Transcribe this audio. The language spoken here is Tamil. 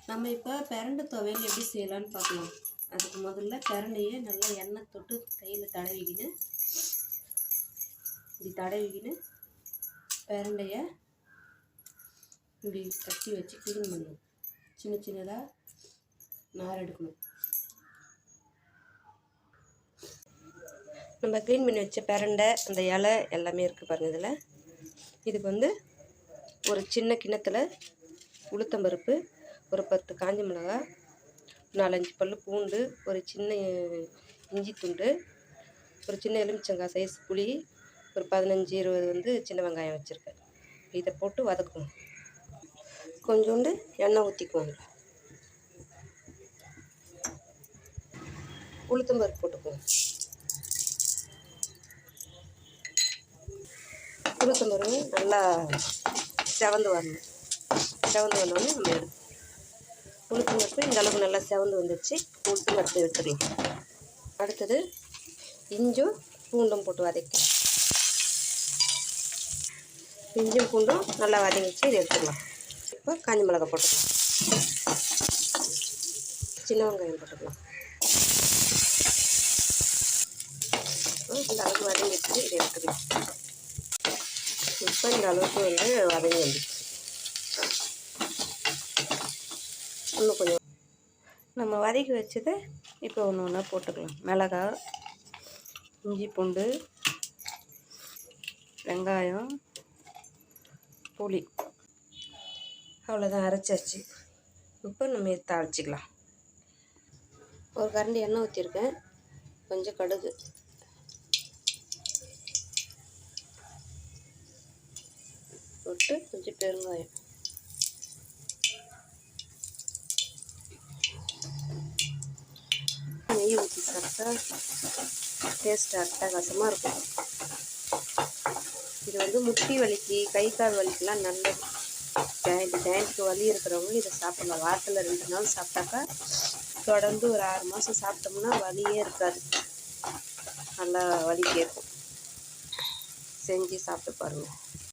நம்ம இப்போ பிரண்டை துவையல் எப்படி செய்யலான்னு பார்க்கலாம். அதுக்கு முதல்ல பிரண்டையை நல்லா எண்ணெய் தொட்டு கையில் தடவிக்கின்னு பிரண்டையை இப்படி கட்டி வச்சு க்ளீன் பண்ணணும். சின்ன சின்னதாக நார் எடுக்கணும். நம்ம க்ளீன் பண்ணி வச்ச பிரண்டை அந்த இலை எல்லாமே இருக்குது பாருங்கள். இதில் இதுக்கு வந்து ஒரு சின்ன கிண்ணத்தில் உளுத்தம்பருப்பு, ஒரு 10 காஞ்ச மிளகாய், 4-5 பல் பூண்டு, ஒரு சின்ன இஞ்சி துண்டு, ஒரு சின்ன எலுமிச்சங்காய் சைஸ் புளி, ஒரு 15-20 வந்து சின்ன வெங்காயம் வச்சுருக்கேன். இதை போட்டு வதக்குவோம். கொஞ்சோண்டு எண்ணெய் ஊற்றிக்குவோம். உளுத்தம்பருப்பு போட்டுக்குவோம். உளுத்தம்பருப்பு நல்லா செவந்து வரணும். செவந்து வந்தோடனே நம்ம எடுப்போம். உளுத்தம்பருப்பு இந்த அளவுக்கு நல்லா செவந்து வந்துடுச்சு. உளுத்தம்பருப்பு எடுத்துக்கலாம். அடுத்தது இஞ்சும் பூண்டும் போட்டு வதக்கி, இஞ்சும் பூண்டும் நல்லா வதங்கிச்சு. இதை எடுத்துக்கலாம். இப்போ காஞ்ச மிளகாய் போட்டுக்கலாம். சின்ன வெங்காயம் போட்டுக்கலாம். இந்த அளவுக்கு வதங்கிடுச்சு. இதை எடுத்துக்கலாம். இப்போ இந்த அளவுக்கு வந்து வதங்கி வந்துடுச்சு. இன்னும் கொஞ்சம் நம்ம வதக்கி வச்சதை இப்போ ஒன்று ஒன்றா போட்டுக்கலாம். மிளகாய், இஞ்சி பூண்டு, வெங்காயம், புளி, அவ்வளோதான், அரைச்சாச்சு. இப்போ நம்ம தாளிச்சிக்கலாம். ஒரு கரண்டி எண்ணெய் ஊற்றிருக்கேன். கொஞ்சம் கடுகு, போட்டு கொஞ்சம் பெருங்காயம், நெய் ஊற்றி சாப்பிட்டா டேஸ்ட் அட்டகாசமாக இருக்கும். இது வந்து முட்டி வலிக்கு, கை கால் வலிக்கெலாம் நல்லது. ஜாயிண்ட்டுக்கு வலி இருக்கிறவங்க இதை சாப்பிடலாம். வாரத்தில் 2 நாள் சாப்பிட்டாக்கா தொடர்ந்து ஒரு 6 மாதம் சாப்பிட்டோம்னா வலியே இருக்காது. நல்லா வலி கேட்கும். செஞ்சு சாப்பிட்டு பாருங்கள்.